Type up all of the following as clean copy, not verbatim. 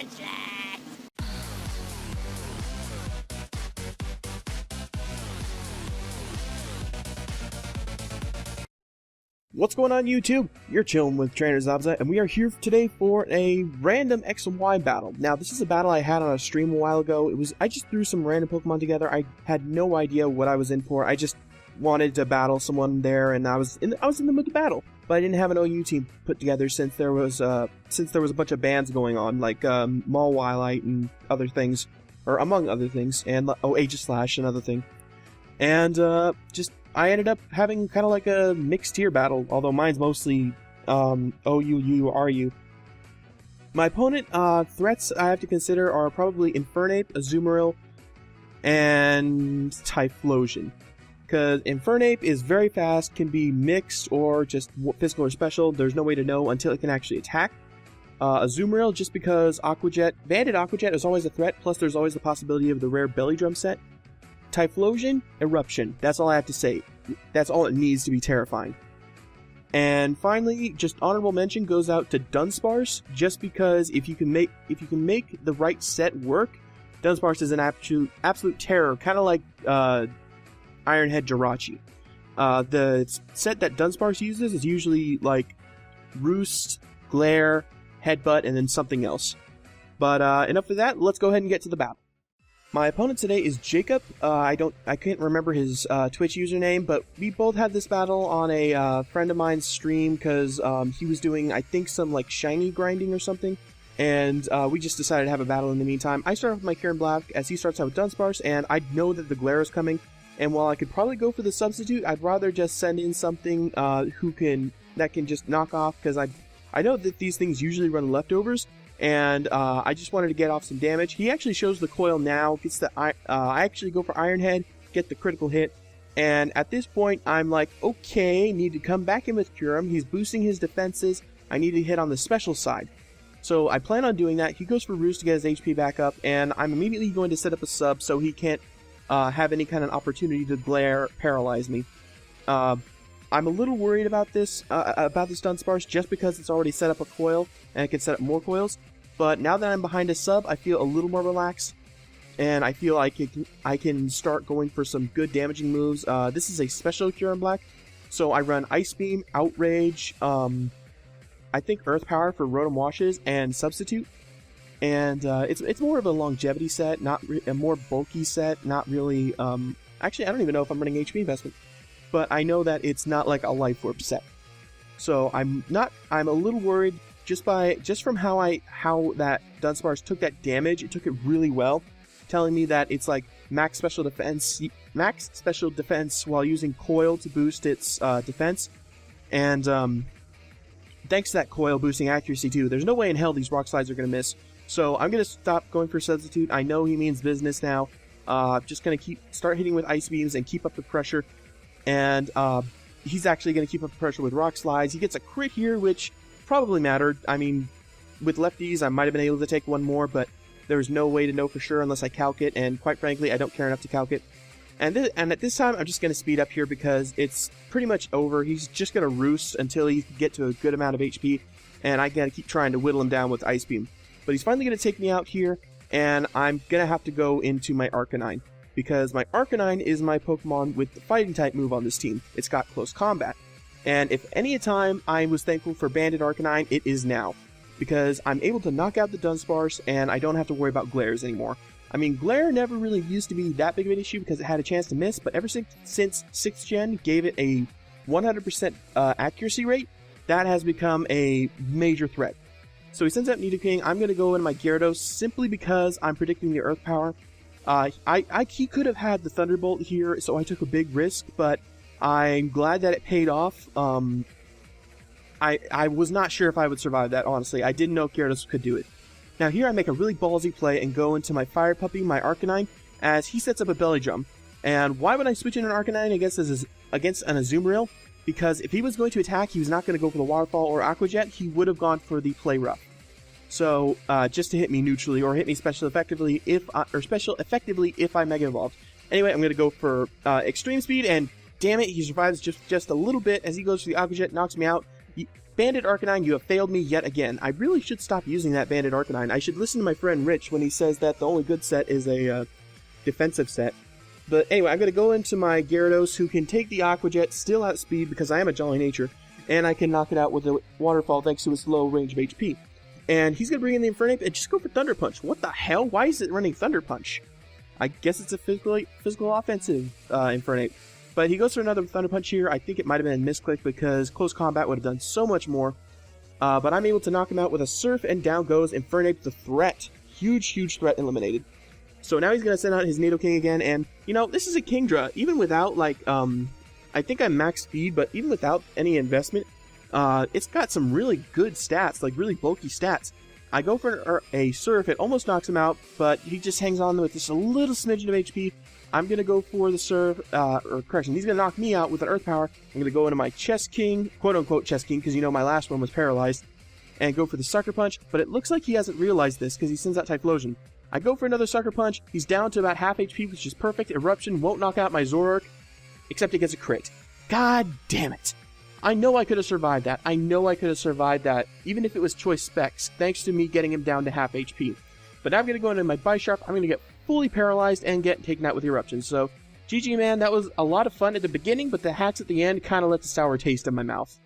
useless! What's going on YouTube? You're chilling with Trainer Zabza, and we are here today for a random X and Y battle. Now, this is a battle I had on a stream a while ago. I just threw some random Pokemon together. I had no idea what I was in for. I just wanted to battle someone there, and I was in the mood to battle. But I didn't have an OU team put together since there was a bunch of bans going on, like Mawilite and other things, or among other things, and Aegislash, another thing. And I ended up having kind of like a mixed tier battle, although mine's mostly OU, RU. My opponent threats I have to consider are probably Infernape, Azumarill, and Typhlosion. Because Infernape is very fast, can be mixed or just physical or special. There's no way to know until it can actually attack. Azumarill, just because Banded Aqua Jet is always a threat, plus there's always the possibility of the rare Belly Drum set. Typhlosion, Eruption. That's all I have to say. That's all it needs to be terrifying. And finally, just honorable mention goes out to Dunsparce, just because if you can make the right set work, Dunsparce is an absolute terror, kind of like Ironhead Jirachi. The set that Dunsparce uses is usually like Roost, Glare, Headbutt, and then something else. But enough of that. Let's go ahead and get to the battle. My opponent today is Jacob. I can't remember his Twitch username, but we both had this battle on a friend of mine's stream because he was doing, I think, some like shiny grinding or something, and we just decided to have a battle in the meantime. I start off with my Kyurem-B as he starts out with Dunsparce, and I know that the Glare is coming, and while I could probably go for the substitute, I'd rather just send in something that can just knock off, because I know that these things usually run leftovers. And I just wanted to get off some damage. He actually shows the coil now, gets the I actually go for Ironhead, get the critical hit, and at this point I'm like, okay, need to come back in with Kyurem. He's boosting his defenses. I need to hit on the special side. So I plan on doing that. He goes for Roost to get his HP back up, and I'm immediately going to set up a sub so he can't have any kind of opportunity to Glare paralyze me. I'm a little worried about this Dunsparce just because it's already set up a coil and it can set up more coils. But now that I'm behind a sub, I feel a little more relaxed, and I feel like I can start going for some good damaging moves. This is a special Kyurem-B, so I run Ice Beam, Outrage, I think Earth Power for Rotom Washes, and Substitute. And it's more of a longevity set, not a more bulky set, not really. Actually, I don't even know if I'm running HP investment, but I know that it's not like a Life Orb set. So I'm a little worried. Just from how that Dunsparce took that damage, it took it really well, telling me that it's like max special defense while using coil to boost its defense, and thanks to that coil boosting accuracy too, there's no way in hell these rock slides are gonna miss. So I'm gonna stop going for substitute. I know he means business now. Just gonna start hitting with ice beams and keep up the pressure, and he's actually gonna keep up the pressure with rock slides. He gets a crit here, which probably mattered. I mean, with lefties, I might have been able to take one more, but there's no way to know for sure unless I calc it, and quite frankly, I don't care enough to calc it. And at this time, I'm just going to speed up here because it's pretty much over. He's just going to Roost until he can get to a good amount of HP, and I got to keep trying to whittle him down with Ice Beam. But he's finally going to take me out here, and I'm going to have to go into my Arcanine, because my Arcanine is my Pokemon with the Fighting type move on this team. It's got Close Combat. And if any time I was thankful for Banded Arcanine, it is now. Because I'm able to knock out the Dunsparce, and I don't have to worry about Glares anymore. I mean, Glare never really used to be that big of an issue because it had a chance to miss, but ever since 6th Gen gave it a 100% accuracy rate, that has become a major threat. So he sends out Nidoking. I'm going to go into my Gyarados simply because I'm predicting the Earth Power. He could have had the Thunderbolt here, so I took a big risk, but I'm glad that it paid off. I was not sure if I would survive that, honestly. I didn't know Gyarados could do it. Now here I make a really ballsy play and go into my Fire Puppy, my Arcanine, as he sets up a Belly Drum. And why would I switch in an Arcanine against an Azumarill? Because if he was going to attack, he was not going to go for the Waterfall or Aqua Jet, he would have gone for the Play Rough. So, just to hit me neutrally, or hit me special effectively if I Mega Evolved. Anyway, I'm going to go for Extreme Speed, and damn it, he survives just a little bit as he goes for the Aqua Jet, knocks me out. Bandit Arcanine, you have failed me yet again. I really should stop using that Bandit Arcanine. I should listen to my friend Rich when he says that the only good set is a defensive set. But anyway, I'm going to go into my Gyarados, who can take the Aqua Jet, still outspeed because I am a Jolly Nature, and I can knock it out with a Waterfall thanks to its low range of HP. And he's going to bring in the Infernape and just go for Thunder Punch. What the hell? Why is it running Thunder Punch? I guess it's a physical offensive Infernape. But he goes for another Thunder Punch here. I think it might have been a misclick because close combat would have done so much more. But I'm able to knock him out with a Surf, and down goes Infernape, the threat. Huge threat eliminated. So now he's going to send out his Nidoking again, and, you know, this is a Kingdra. Even without, like, I think I'm max speed, but even without any investment, it's got some really good stats, like really bulky stats. I go for a Surf, it almost knocks him out, but he just hangs on with just a little smidgen of HP. I'm going to go for the Surf, or correction, he's going to knock me out with an Earth Power. I'm going to go into my Chess King, quote-unquote Chess King, because you know my last one was paralyzed, and go for the Sucker Punch, but it looks like he hasn't realized this because he sends out Typhlosion. I go for another Sucker Punch, he's down to about half HP, which is perfect. Eruption won't knock out my Zoroark, except it gets a crit. God damn it! I know I could have survived that. I know I could have survived that, even if it was choice specs, thanks to me getting him down to half HP. But now I'm going to go into my Bisharp, I'm going to get fully paralyzed and get taken out with Eruption. So, GG man, that was a lot of fun at the beginning, but the hacks at the end kind of left a sour taste in my mouth.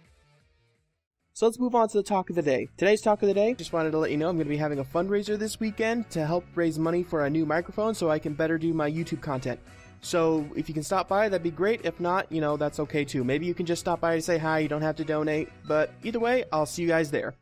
So let's move on to the talk of the day. Today's talk of the day, just wanted to let you know I'm going to be having a fundraiser this weekend to help raise money for a new microphone so I can better do my YouTube content. So if you can stop by, that'd be great. If not, you know, that's okay too. Maybe you can just stop by to say hi, you don't have to donate. But either way, I'll see you guys there.